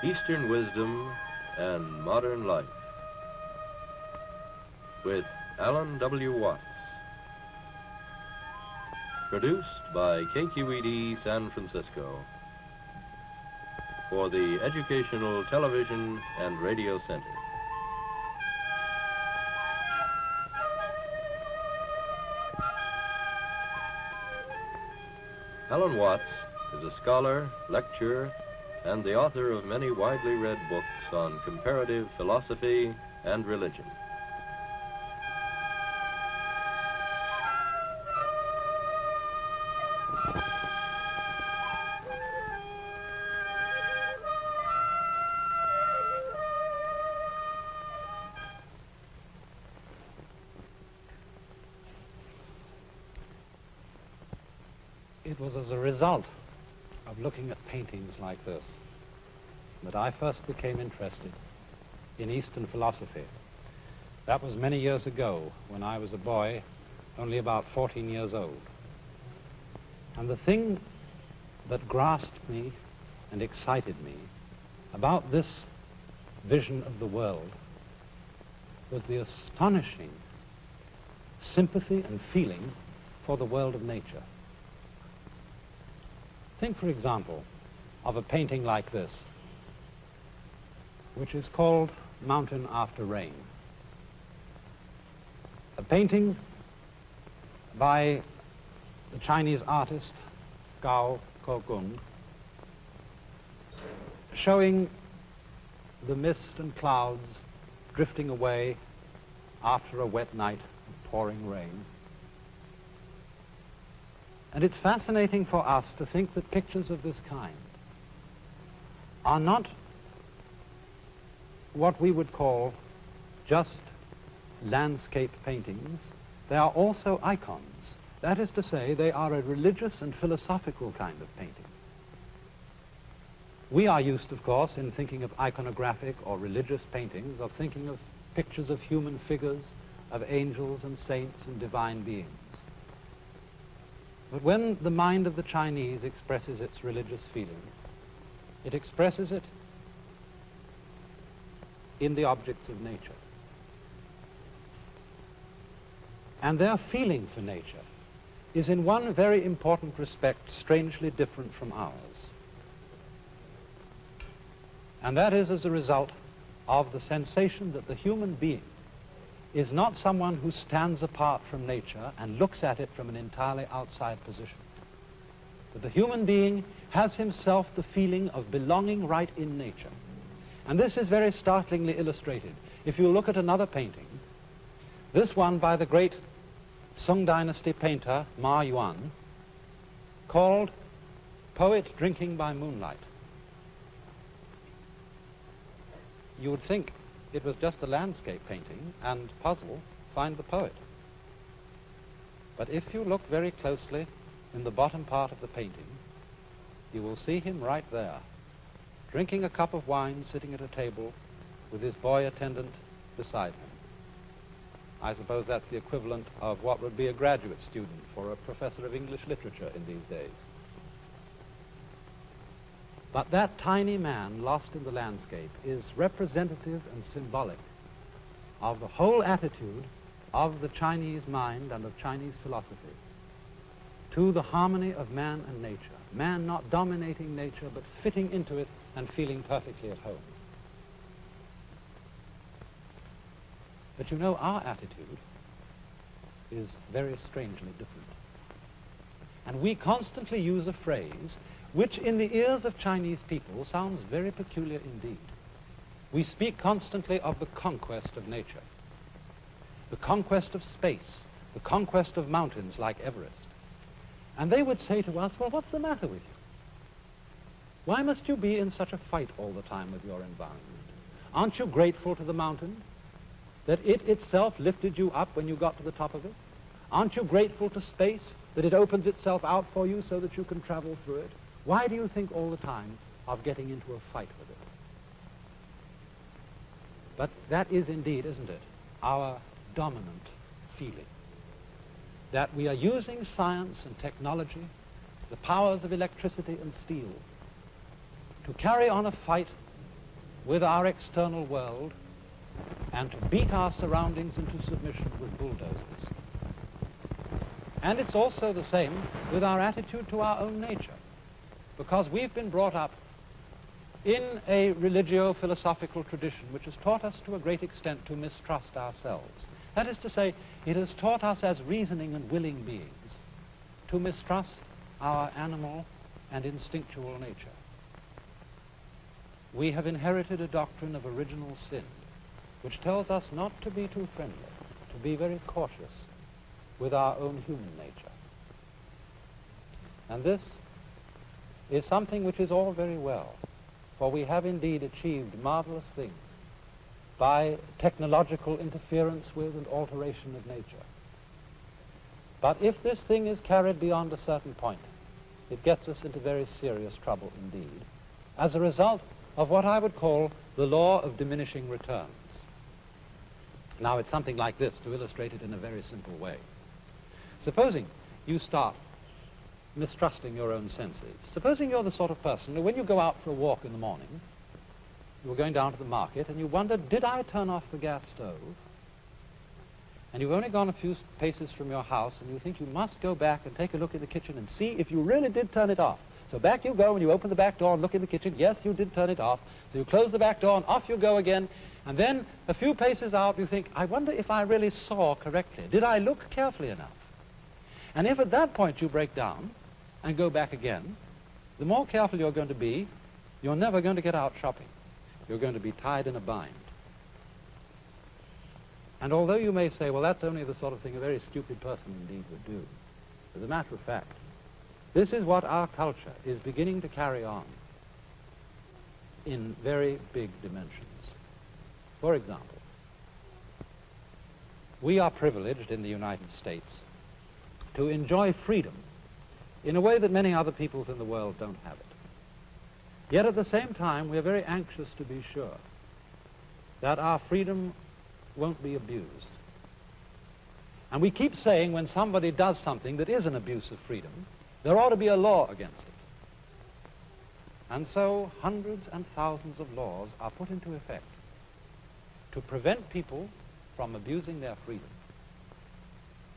Eastern Wisdom and Modern Life with Alan W. Watts. Produced by KQED San Francisco for the Educational Television and Radio Center. Alan Watts is a scholar, lecturer, and the author of many widely read books on comparative philosophy and religion. It was as a result of looking at paintings like this that I first became interested in Eastern philosophy. That was many years ago when I was a boy, only about 14 years old. And the thing that grasped me and excited me about this vision of the world was the astonishing sympathy and feeling for the world of nature. Think, for example, of a painting like this, which is called Mountain After Rain. A painting by the Chinese artist Gao Kogung, showing the mist and clouds drifting away after a wet night of pouring rain. And it's fascinating for us to think that pictures of this kind are not what we would call just landscape paintings. They are also icons. That is to say, they are a religious and philosophical kind of painting. We are used, of course, in thinking of iconographic or religious paintings, of thinking of pictures of human figures, of angels and saints and divine beings. But when the mind of the Chinese expresses its religious feeling, it expresses it in the objects of nature. And their feeling for nature is in one very important respect strangely different from ours. And that is as a result of the sensation that the human being is not someone who stands apart from nature and looks at it from an entirely outside position. But the human being has himself the feeling of belonging right in nature. And this is very startlingly illustrated. If you look at another painting, this one by the great Song Dynasty painter Ma Yuan, called Poet Drinking by Moonlight. You would think it was just a landscape painting and puzzle, find the poet. But if you look very closely in the bottom part of the painting, you will see him right there, drinking a cup of wine, sitting at a table with his boy attendant beside him. I suppose that's the equivalent of what would be a graduate student for a professor of English literature in these days. But that tiny man lost in the landscape is representative and symbolic of the whole attitude of the Chinese mind and of Chinese philosophy to the harmony of man and nature. Man not dominating nature, but fitting into it and feeling perfectly at home. But you know, our attitude is very strangely different. And we constantly use a phrase which in the ears of Chinese people sounds very peculiar indeed. We speak constantly of the conquest of nature, the conquest of space, the conquest of mountains like Everest. And they would say to us, well, what's the matter with you? Why must you be in such a fight all the time with your environment? Aren't you grateful to the mountain that it itself lifted you up when you got to the top of it? Aren't you grateful to space that it opens itself out for you so that you can travel through it? Why do you think all the time of getting into a fight with it? But that is indeed, isn't it, our dominant feeling. That we are using science and technology, the powers of electricity and steel, to carry on a fight with our external world and to beat our surroundings into submission with bulldozers. And it's also the same with our attitude to our own nature, because we've been brought up in a religio-philosophical tradition which has taught us to a great extent to mistrust ourselves. That is to say, it has taught us as reasoning and willing beings to mistrust our animal and instinctual nature. We have inherited a doctrine of original sin, which tells us not to be too friendly, to be very cautious with our own human nature. And this is something which is all very well, for we have indeed achieved marvelous things by technological interference with and alteration of nature. But if this thing is carried beyond a certain point, it gets us into very serious trouble indeed, as a result of what I would call the law of diminishing returns. Now, it's something like this, to illustrate it in a very simple way. Supposing you start mistrusting your own senses. Supposing you're the sort of person who, when you go out for a walk in the morning, you were going down to the market and you wondered, did I turn off the gas stove? And you've only gone a few paces from your house and you think you must go back and take a look in the kitchen and see if you really did turn it off. So back you go and you open the back door and look in the kitchen. Yes, you did turn it off. So you close the back door and off you go again. And then a few paces out you think, I wonder if I really saw correctly. Did I look carefully enough? And if at that point you break down and go back again, the more careful you're going to be, you're never going to get out shopping. You're going to be tied in a bind. And although you may say, well, that's only the sort of thing a very stupid person indeed would do, as a matter of fact, this is what our culture is beginning to carry on in very big dimensions. For example, we are privileged in the United States to enjoy freedom in a way that many other peoples in the world don't have it. Yet at the same time, we are very anxious to be sure that our freedom won't be abused. And we keep saying when somebody does something that is an abuse of freedom, there ought to be a law against it. And so hundreds and thousands of laws are put into effect to prevent people from abusing their freedom.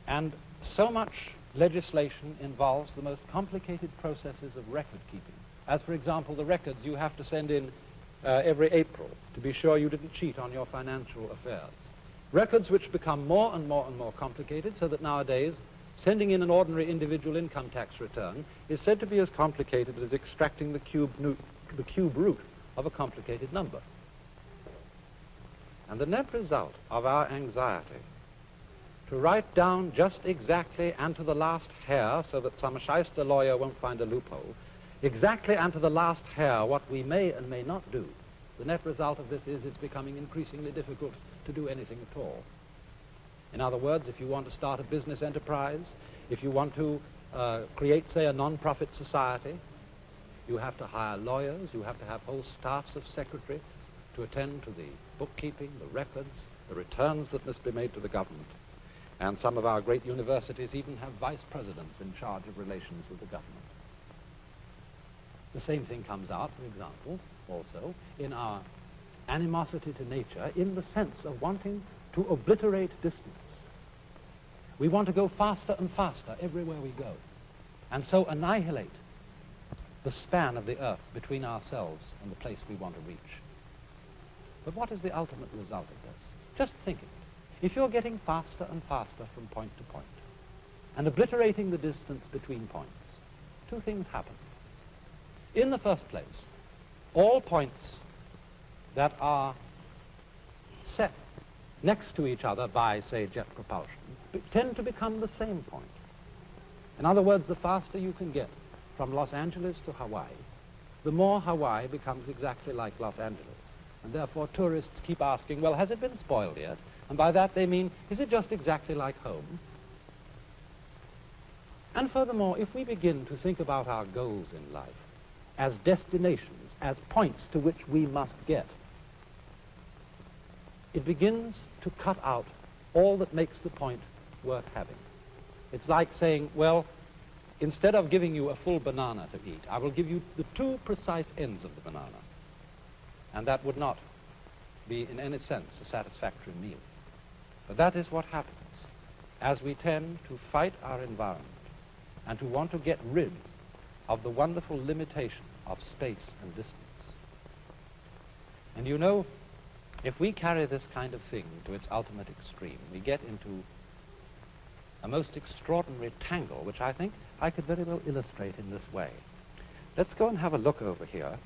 And so much legislation involves the most complicated processes of record keeping. As, for example, the records you have to send in every April to be sure you didn't cheat on your financial affairs. Records which become more and more and more complicated, so that nowadays sending in an ordinary individual income tax return is said to be as complicated as extracting the cube root of a complicated number. And the net result of our anxiety to write down just exactly and to the last hair, so that some shyster lawyer won't find a loophole, exactly and to the last hair what we may and may not do, the net result of this is it's becoming increasingly difficult to do anything at all. In other words, if you want to start a business enterprise, if you want to create, say, a non-profit society, you have to hire lawyers, you have to have whole staffs of secretaries to attend to the bookkeeping, the records, the returns that must be made to the government. And some of our great universities even have vice presidents in charge of relations with the government. The same thing comes out, for example, also in our animosity to nature in the sense of wanting to obliterate distance. We want to go faster and faster everywhere we go, and so annihilate the span of the earth between ourselves and the place we want to reach. But what is the ultimate result of this? Just think of it. If you're getting faster and faster from point to point and obliterating the distance between points, two things happen. In the first place, all points that are set next to each other by, say, jet propulsion tend to become the same point. In other words, the faster you can get from Los Angeles to Hawaii, the more Hawaii becomes exactly like Los Angeles. And therefore tourists keep asking, well, has it been spoiled yet? And by that they mean, is it just exactly like home? And furthermore, if we begin to think about our goals in life as destinations, as points to which we must get, it begins to cut out all that makes the point worth having. It's like saying, well, instead of giving you a full banana to eat, I will give you the two precise ends of the banana. and that would not be in any sense a satisfactory meal. But that is what happens as we tend to fight our environment and to want to get rid of the wonderful limitation of space and distance. And you know, if we carry this kind of thing to its ultimate extreme, we get into a most extraordinary tangle, which I think I could very well illustrate in this way. Let's go and have a look over here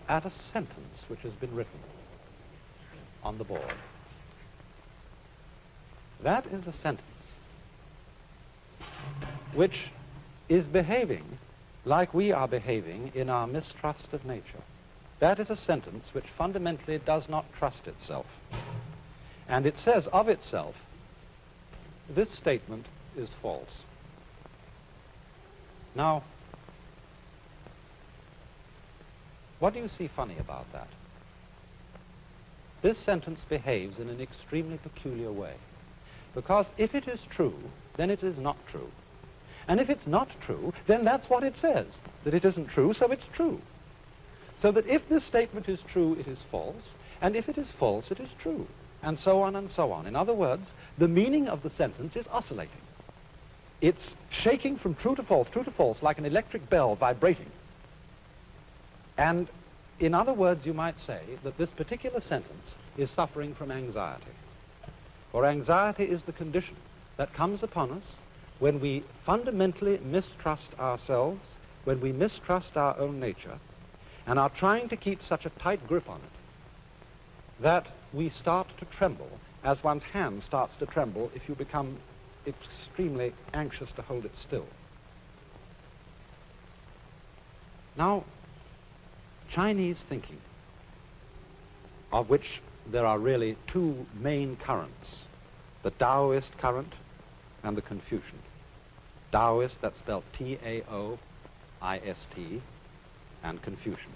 at a sentence which has been written on the board. That is a sentence which is behaving like we are behaving in our mistrust of nature. That is a sentence which fundamentally does not trust itself. And it says of itself, this statement is false. Now, what do you see funny about that? This sentence behaves in an extremely peculiar way. Because if it is true, then it is not true. And if it's not true, then that's what it says, that it isn't true, so it's true. So that if this statement is true, it is false, and if it is false, it is true, and so on and so on. In other words, the meaning of the sentence is oscillating. It's shaking from true to false, like an electric bell vibrating. And in other words, you might say that this particular sentence is suffering from anxiety. For anxiety is the condition that comes upon us when we fundamentally mistrust ourselves, when we mistrust our own nature, and are trying to keep such a tight grip on it that we start to tremble, as one's hand starts to tremble if you become extremely anxious to hold it still. Now, Chinese thinking, of which there are really two main currents, the Taoist current and the Confucian. Taoist, that's spelled T-A-O-I-S-T, and Confucian.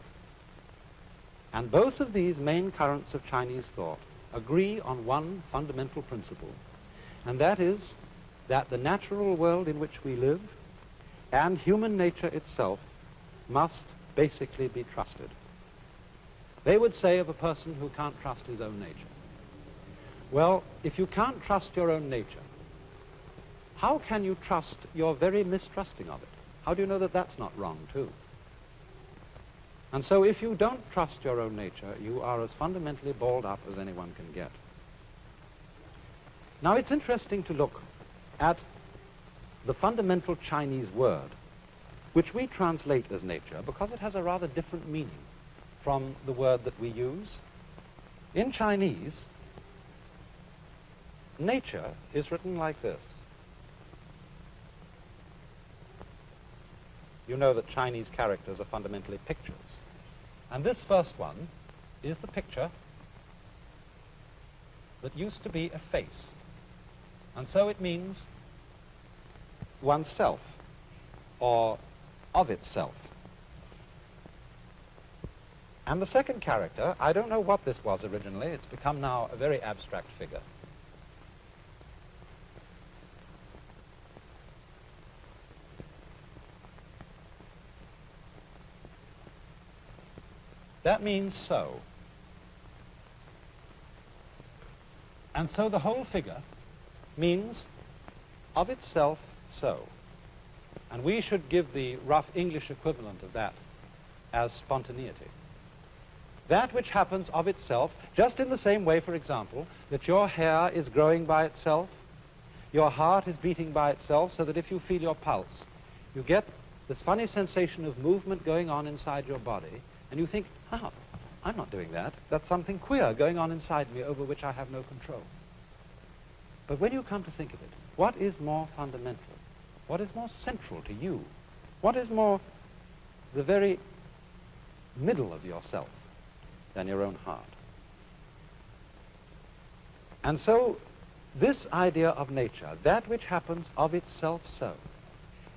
And both of these main currents of Chinese thought agree on one fundamental principle, and that is that the natural world in which we live and human nature itself must basically be trusted. They would say of a person who can't trust his own nature, well, if you can't trust your own nature, how can you trust your very mistrusting of it? How do you know that that's not wrong too? And so if you don't trust your own nature, you are as fundamentally balled up as anyone can get. Now it's interesting to look at the fundamental Chinese word, which we translate as nature, because it has a rather different meaning from the word that we use. In Chinese, nature is written like this. You know that Chinese characters are fundamentally pictures. And this first one is the picture that used to be a face. And so it means oneself, or of itself. And the second character, I don't know what this was originally, it's become now a very abstract figure. That means so. And so the whole figure means of itself so. And we should give the rough English equivalent of that as spontaneity. That which happens of itself, just in the same way, for example, that your hair is growing by itself, your heart is beating by itself, so that if you feel your pulse, you get this funny sensation of movement going on inside your body, and you think, oh, I'm not doing that. That's something queer going on inside me over which I have no control. But when you come to think of it, what is more fundamental? What is more central to you? What is more the very middle of yourself than your own heart? And so this idea of nature, that which happens of itself so,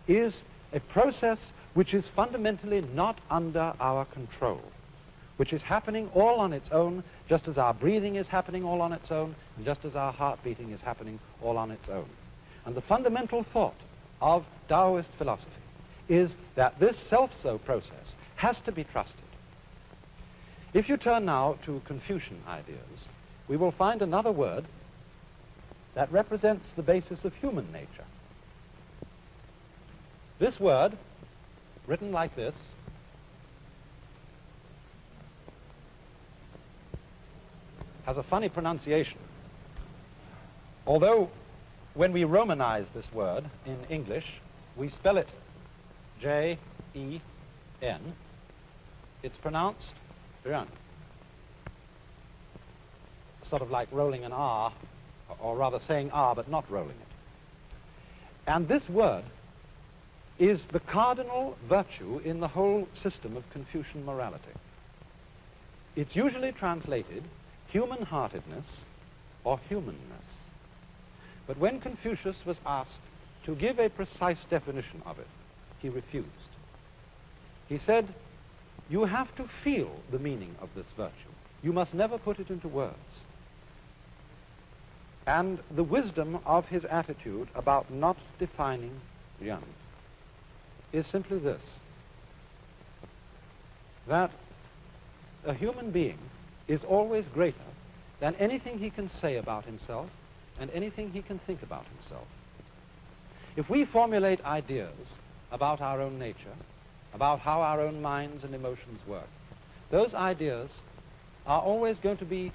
is a process which is fundamentally not under our control, which is happening all on its own, just as our breathing is happening all on its own, and just as our heart beating is happening all on its own. And the fundamental thought of Taoist philosophy is that this self-so process has to be trusted. If you turn now to Confucian ideas, we will find another word that represents the basis of human nature. This word, written like this, has a funny pronunciation. Although when we Romanize this word in English, we spell it J-E-N, it's pronounced Run. Sort of like rolling an R, or rather saying R but not rolling it. And this word is the cardinal virtue in the whole system of Confucian morality. It's usually translated human-heartedness or humanness. But when Confucius was asked to give a precise definition of it, he refused. He said, you have to feel the meaning of this virtue. You must never put it into words. And the wisdom of his attitude about not defining Yan is simply this, that a human being is always greater than anything he can say about himself and anything he can think about himself. If we formulate ideas about our own nature, about how our own minds and emotions work, those ideas are always going to be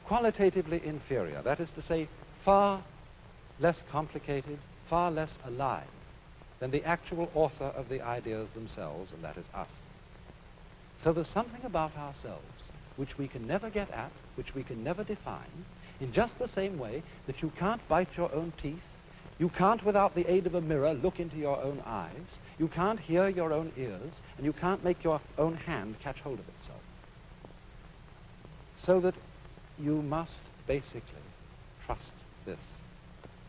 qualitatively inferior. That is to say, far less complicated, far less alive than the actual author of the ideas themselves, and that is us. So there's something about ourselves which we can never get at, which we can never define, in just the same way that you can't bite your own teeth, you can't, without the aid of a mirror, look into your own eyes, you can't hear your own ears, and you can't make your own hand catch hold of itself. So that you must basically trust this.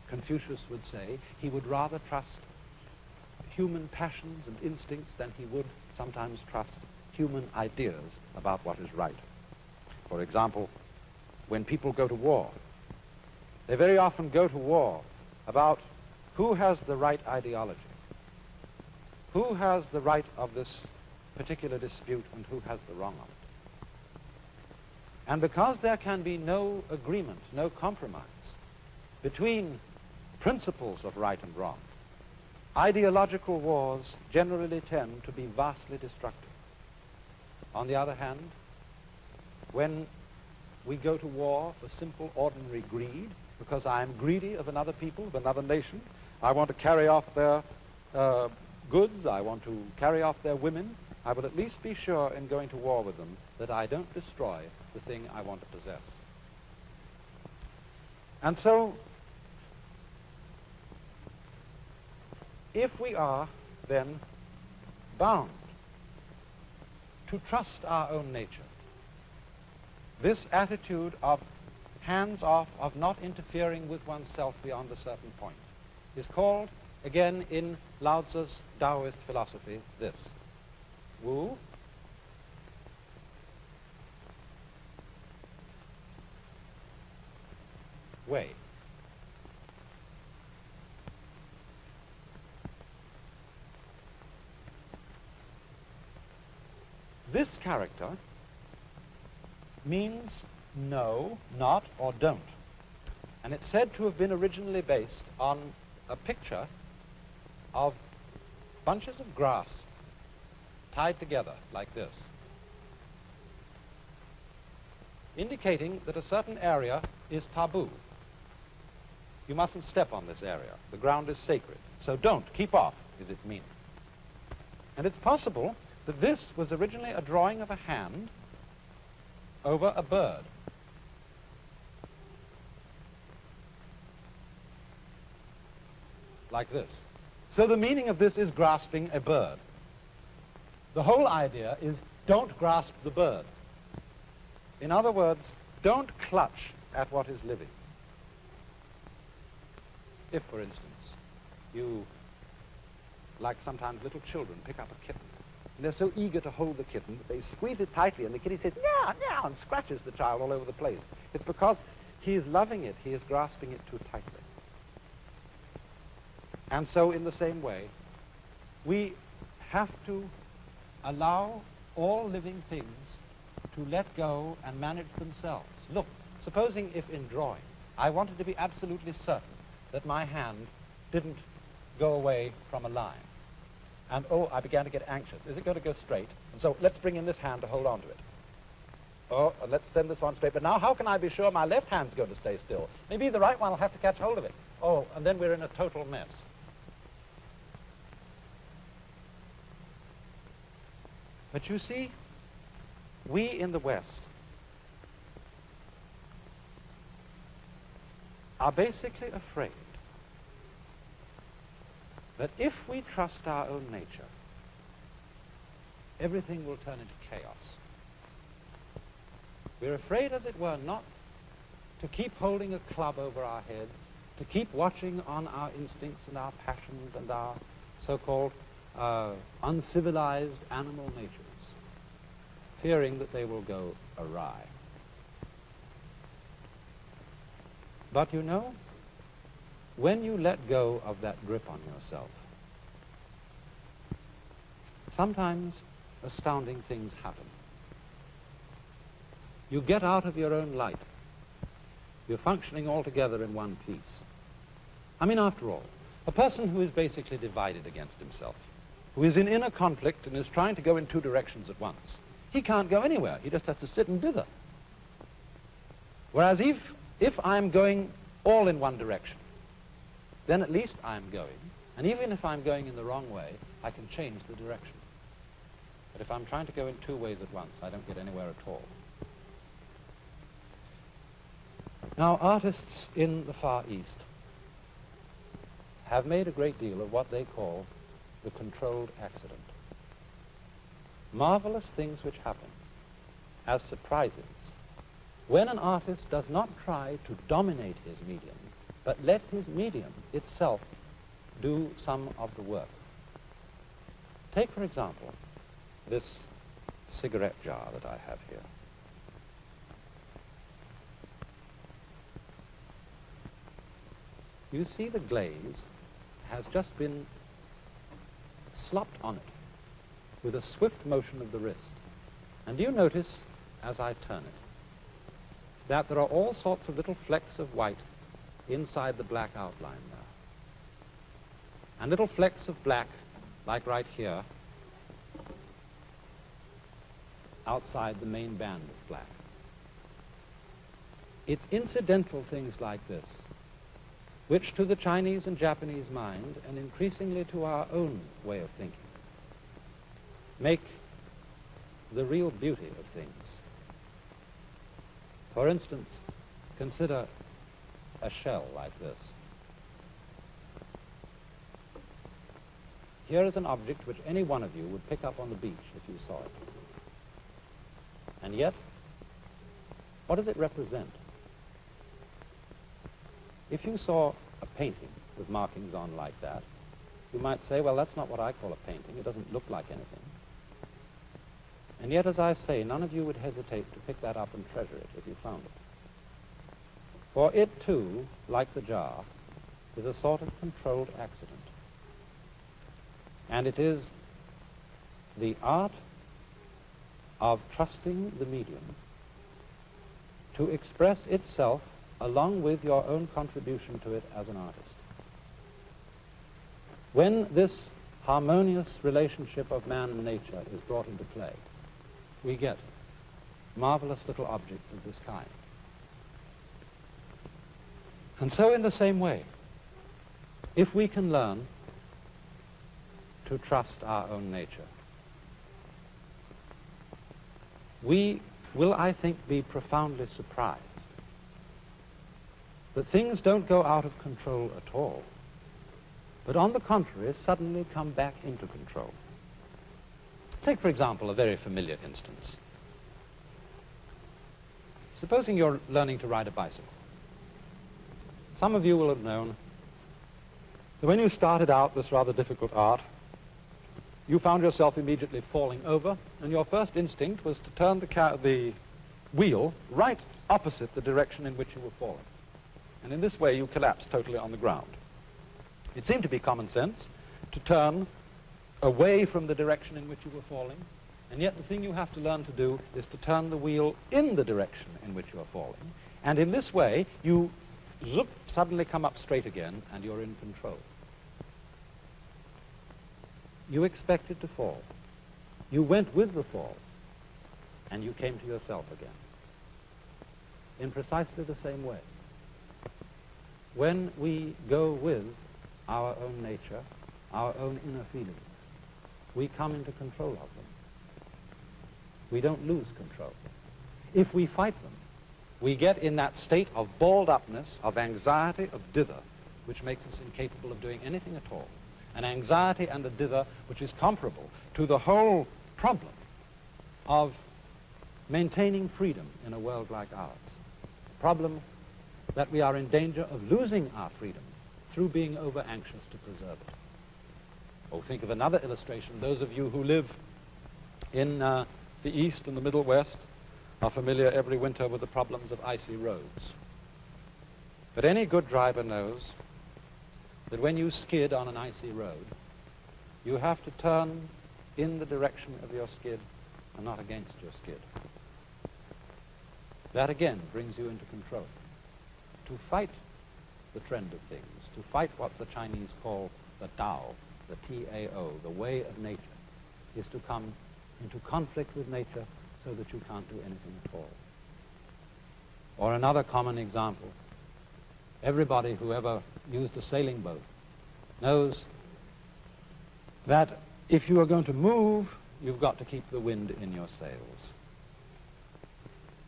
Confucius would say he would rather trust human passions and instincts than he would sometimes trust human ideas about what is right. For example, when people go to war, they very often go to war about who has the right ideology, who has the right of this particular dispute, and who has the wrong of it. And because there can be no agreement, no compromise between principles of right and wrong, ideological wars generally tend to be vastly destructive. On the other hand, when we go to war for simple, ordinary greed, because I am greedy of another people, of another nation, I want to carry off their goods, I want to carry off their women, I will at least be sure in going to war with them that I don't destroy the thing I want to possess. And so, if we are then bound to trust our own nature, this attitude of hands off, of not interfering with oneself beyond a certain point, is called, again in Lao Tzu's Taoist philosophy, this: Wu, Wei. This character means no, not, or don't. And it's said to have been originally based on a picture of bunches of grass tied together like this, indicating that a certain area is taboo. You mustn't step on this area. The ground is sacred. So don't, keep off, is its meaning. And it's possible that this was originally a drawing of a hand over a bird. Like this. So the meaning of this is grasping a bird. The whole idea is don't grasp the bird. In other words, don't clutch at what is living. If, for instance, you, like sometimes little children, pick up a kitten, and they're so eager to hold the kitten that they squeeze it tightly, and the kitty says, meow, meow, and scratches the child all over the place. It's because he is loving it, he is grasping it too tightly. And so in the same way, we have to allow all living things to let go and manage themselves. Look, supposing if in drawing I wanted to be absolutely certain that my hand didn't go away from a line, and oh, I began to get anxious. Is it going to go straight? And so let's bring in this hand to hold on to it. Oh, let's send this on straight. But now how can I be sure my left hand's going to stay still? Maybe the right one will have to catch hold of it. Oh, and then we're in a total mess. But you see, we in the West are basically afraid that if we trust our own nature, everything will turn into chaos. We're afraid, as it were, not to keep holding a club over our heads, to keep watching on our instincts and our passions and our so-called uncivilized animal natures, fearing that they will go awry. But you know, when you let go of that grip on yourself, sometimes astounding things happen. You get out of your own light. You're functioning altogether in one piece. I mean, after all, a person who is basically divided against himself, who is in inner conflict and is trying to go in two directions at once, he can't go anywhere. He just has to sit and dither. Whereas if I'm going all in one direction, then at least I'm going. And even if I'm going in the wrong way, I can change the direction. But if I'm trying to go in two ways at once, I don't get anywhere at all. Now, artists in the Far East have made a great deal of what they call the controlled accident. Marvelous things which happen as surprises when an artist does not try to dominate his medium, but let his medium itself do some of the work. Take, for example, this cigarette jar that I have here. You see the glaze has just been slopped on it with a swift motion of the wrist. And you notice, as I turn it, that there are all sorts of little flecks of white inside the black outline there. And little flecks of black, like right here, outside the main band of black. It's incidental things like this which to the Chinese and Japanese mind, and increasingly to our own way of thinking, make the real beauty of things. For instance, consider a shell like this. Here is an object which any one of you would pick up on the beach if you saw it. And yet, what does it represent? If you saw a painting with markings on like that, you might say, well, that's not what I call a painting. It doesn't look like anything. And yet, as I say, none of you would hesitate to pick that up and treasure it if you found it. For it, too, like the jar, is a sort of controlled accident. And it is the art of trusting the medium to express itself along with your own contribution to it as an artist. When this harmonious relationship of man and nature is brought into play, we get marvelous little objects of this kind. And so in the same way, if we can learn to trust our own nature, we will, I think, be profoundly surprised that things don't go out of control at all, but on the contrary, suddenly come back into control. Take, for example, a very familiar instance. Supposing you're learning to ride a bicycle. Some of you will have known that when you started out this rather difficult art, you found yourself immediately falling over, and your first instinct was to turn the wheel right opposite the direction in which you were falling. And in this way, you collapsed totally on the ground. It seemed to be common sense to turn away from the direction in which you were falling And yet the thing you have to learn to do is to turn the wheel in the direction in which you're falling. And in this way, you zoop, suddenly come up straight again, and you're in control. You expected to fall. You went with the fall, and you came to yourself again. In precisely the same way. When we go with our own nature, our own inner feelings, we come into control of them. We don't lose control. If we fight them, we get in that state of balled-upness, of anxiety, of dither, which makes us incapable of doing anything at all. An anxiety and a dither which is comparable to the whole problem of maintaining freedom in a world like ours. The problem that we are in danger of losing our freedom through being over-anxious to preserve it. Oh, think of another illustration. Those of you who live in the East and the Middle West are familiar every winter with the problems of icy roads. But any good driver knows that when you skid on an icy road, you have to turn in the direction of your skid and not against your skid. That again brings you into control. To fight the trend of things, to fight what the Chinese call the Tao, the T-A-O, the way of nature, is to come into conflict with nature so that you can't do anything at all. Or another common example, everybody who ever used a sailing boat knows that if you are going to move, you've got to keep the wind in your sails.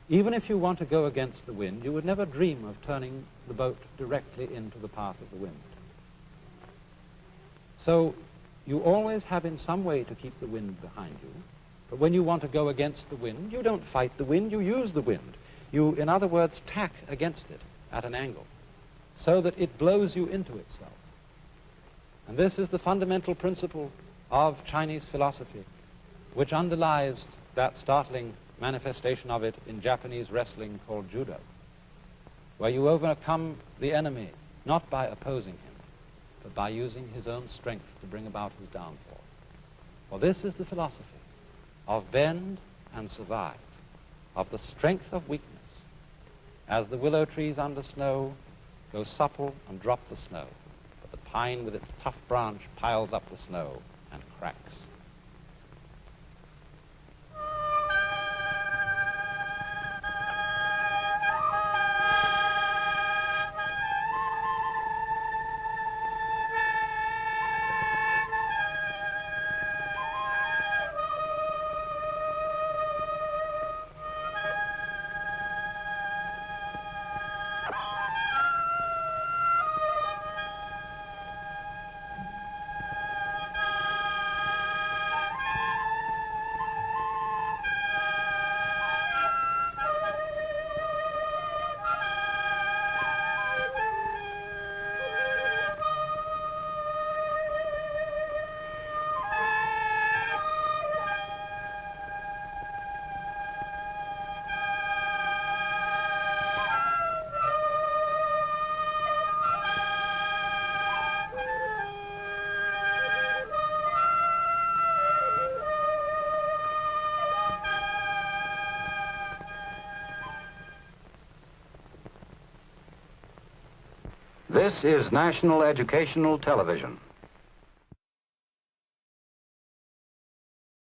Even if you want to go against the wind, you would never dream of turning the boat directly into the path of the wind. So you always have in some way to keep the wind behind you. But when you want to go against the wind, you don't fight the wind, you use the wind. You, in other words, tack against it at an angle so that it blows you into itself. And this is the fundamental principle of Chinese philosophy, which underlies that startling manifestation of it in Japanese wrestling called judo, where you overcome the enemy not by opposing him, but by using his own strength to bring about his downfall. For this is the philosophy of bend and survive, of the strength of weakness, as the willow trees under snow go supple and drop the snow, but the pine with its tough branch piles up the snow and cracks. This is National Educational Television.